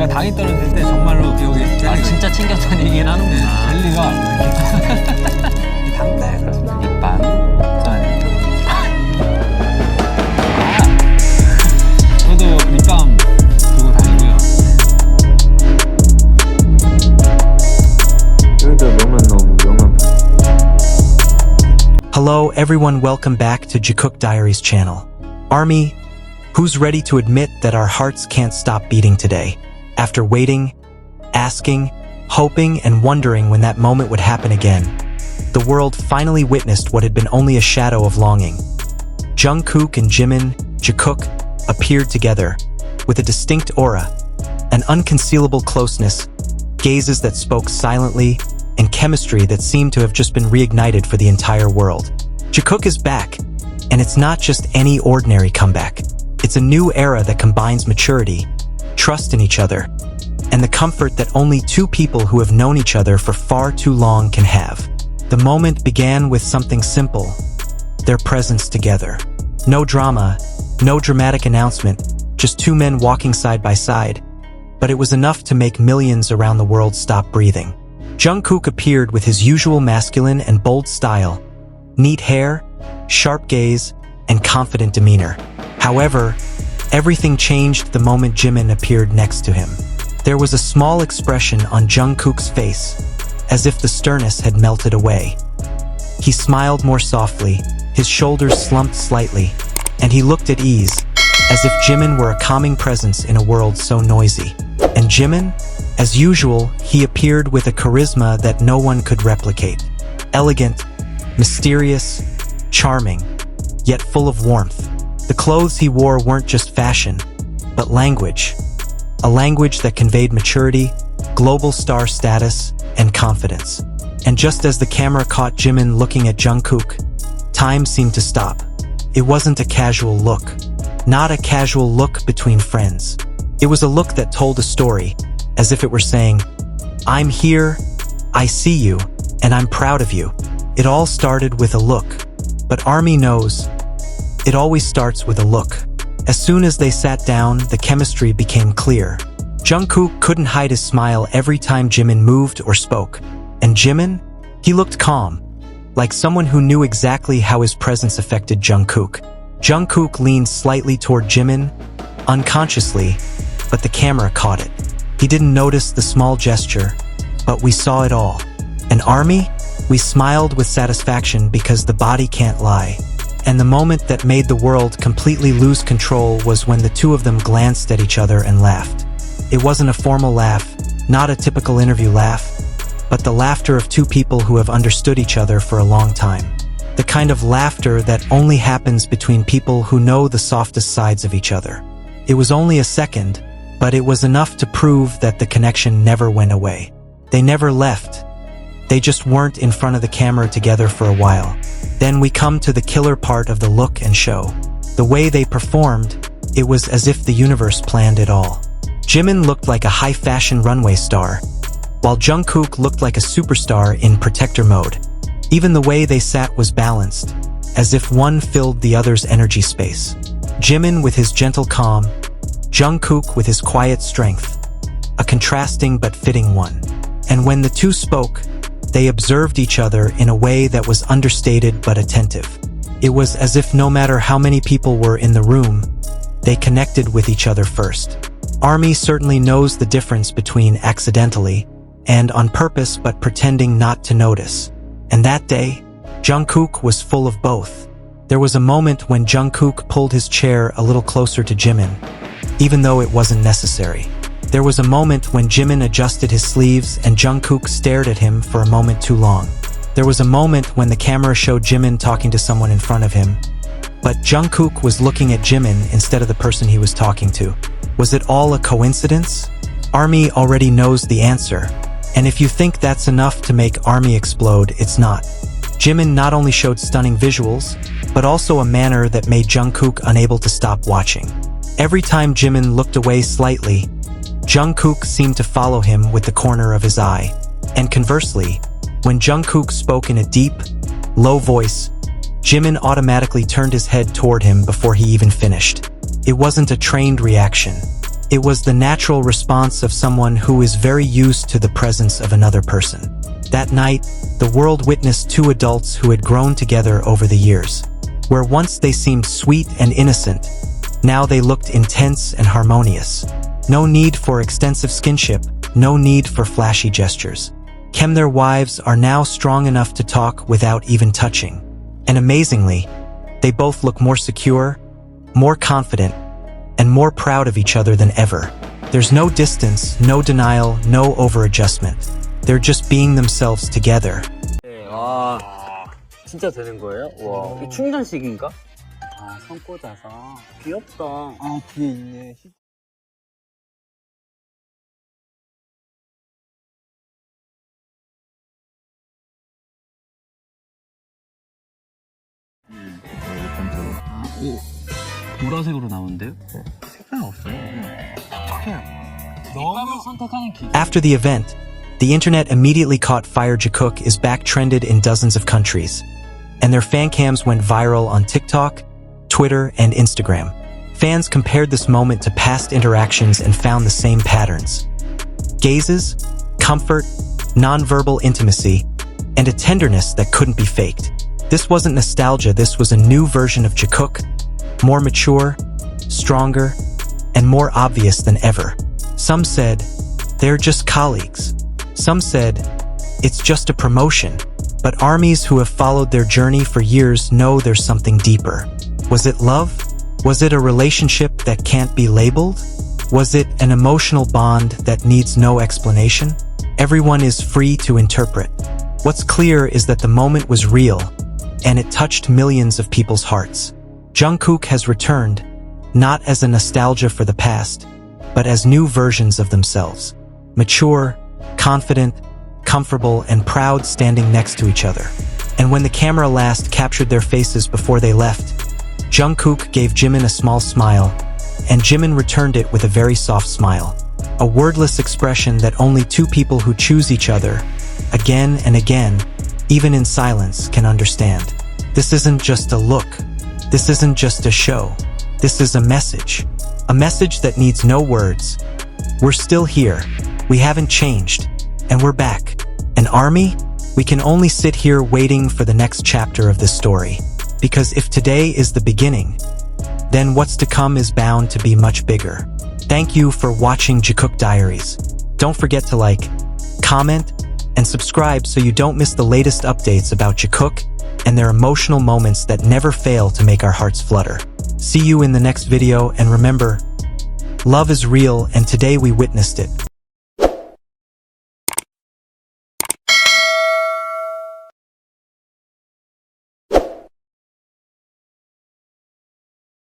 제가 당이 떨어질 때 정말로 기억에 젤리가 진짜 챙겼다는 얘기는 하는구나. 젤리가 이 당. 네, 그렇습니다. 립밤. 저도 립밤 들고 다니고요. 여기도 명란 넣으면 명란. Hello everyone, welcome back to JIKOOK Diaries channel. Army, who's ready to admit that our hearts can't stop beating today? After waiting, asking, hoping, and wondering when that moment would happen again, the world finally witnessed what had been only a shadow of longing. Jungkook and Jimin, JIKOOK, appeared together, with a distinct aura, an unconcealable closeness, gazes that spoke silently, and chemistry that seemed to have just been reignited for the entire world. JIKOOK is back, and it's not just any ordinary comeback. It's a new era that combines maturity, trust in each other, and the comfort that only two people who have known each other for far too long can have. The moment began with something simple, their presence together. No drama, no dramatic announcement, just two men walking side by side, but it was enough to make millions around the world stop breathing. Jungkook appeared with his usual masculine and bold style, neat hair, sharp gaze, and confident demeanor. However, everything changed the moment Jimin appeared next to him. There was a small expression on Jungkook's face, as if the sternness had melted away. He smiled more softly, his shoulders slumped slightly, and he looked at ease, as if Jimin were a calming presence in a world so noisy. And Jimin? As usual, he appeared with a charisma that no one could replicate. Elegant, mysterious, charming, yet full of warmth. The clothes he wore weren't just fashion, but language. A language that conveyed maturity, global star status, and confidence. And just as the camera caught Jimin looking at Jungkook, time seemed to stop. It wasn't a casual look. Not a casual look between friends. It was a look that told a story, as if it were saying, I'm here, I see you, and I'm proud of you. It all started with a look. But Army knows, it always starts with a look. As soon as they sat down, the chemistry became clear. Jungkook couldn't hide his smile every time Jimin moved or spoke. And Jimin? He looked calm, like someone who knew exactly how his presence affected Jungkook. Jungkook leaned slightly toward Jimin, unconsciously, but the camera caught it. He didn't notice the small gesture, but we saw it all. And Army? We smiled with satisfaction because the body can't lie. And the moment that made the world completely lose control was when the two of them glanced at each other and laughed. It wasn't a formal laugh, not a typical interview laugh, but the laughter of two people who have understood each other for a long time. The kind of laughter that only happens between people who know the softest sides of each other. It was only a second, but it was enough to prove that the connection never went away. They never left. They just weren't in front of the camera together for a while. Then we come to the killer part of the look and show. The way they performed, it was as if the universe planned it all. Jimin looked like a high-fashion runway star, while Jungkook looked like a superstar in protector mode. Even the way they sat was balanced, as if one filled the other's energy space. Jimin with his gentle calm, Jungkook with his quiet strength, a contrasting but fitting one. And when the two spoke, they observed each other in a way that was understated but attentive. It was as if no matter how many people were in the room, they connected with each other first. Army certainly knows the difference between accidentally and on purpose but pretending not to notice. And that day, Jungkook was full of both. There was a moment when Jungkook pulled his chair a little closer to Jimin, even though it wasn't necessary. There was a moment when Jimin adjusted his sleeves and Jungkook stared at him for a moment too long. There was a moment when the camera showed Jimin talking to someone in front of him, but Jungkook was looking at Jimin instead of the person he was talking to. Was it all a coincidence? Army already knows the answer, and if you think that's enough to make Army explode, it's not. Jimin not only showed stunning visuals, but also a manner that made Jungkook unable to stop watching. Every time Jimin looked away slightly, Jungkook seemed to follow him with the corner of his eye. And conversely, when Jungkook spoke in a deep, low voice, Jimin automatically turned his head toward him before he even finished. It wasn't a trained reaction. It was the natural response of someone who is very used to the presence of another person. That night, the world witnessed two adults who had grown together over the years. Where once they seemed sweet and innocent, now they looked intense and harmonious. No need for extensive skinship, no need for flashy gestures. Their wives are now strong enough to talk without even touching. And amazingly, they both look more secure, more confident, and more proud of each other than ever. There's no distance, no denial, no over-adjustment. They're just being themselves together. 와, 진짜 되는 거예요? 와, 이 충전식인가? 아, 선 꽂아서. 귀엽다. 아, 뒤에 있네. 아, 오, 보라색으로 나오는데요? 색깔 없어요. 너무 선택하는 기. After the event, the internet immediately caught fire. JIKOOK is back trended in dozens of countries, and their fan cams went viral on TikTok, Twitter, and Instagram. Fans compared this moment to past interactions and found the same patterns. Gazes, comfort, non-verbal intimacy, and a tenderness that couldn't be faked. This wasn't nostalgia, this was a new version of JIKOOK, more mature, stronger, and more obvious than ever. Some said, they're just colleagues. Some said, it's just a promotion. But armies who have followed their journey for years know there's something deeper. Was it love? Was it a relationship that can't be labeled? Was it an emotional bond that needs no explanation? Everyone is free to interpret. What's clear is that the moment was real, and it touched millions of people's hearts. Jungkook has returned, not as a nostalgia for the past, but as new versions of themselves. Mature, confident, comfortable, and proud, standing next to each other. And when the camera last captured their faces before they left, Jungkook gave Jimin a small smile, and Jimin returned it with a very soft smile. A wordless expression that only two people who choose each other, again and again, even in silence, can understand. This isn't just a look. This isn't just a show. This is a message. A message that needs no words. We're still here. We haven't changed. And we're back. An army? We can only sit here waiting for the next chapter of this story. Because if today is the beginning, then what's to come is bound to be much bigger. Thank you for watching JIKOOK Diaries. Don't forget to like, comment, and subscribe so you don't miss the latest updates about JIKOOK and their emotional moments that never fail to make our hearts flutter. See you in the next video, and remember, love is real, and today we witnessed it.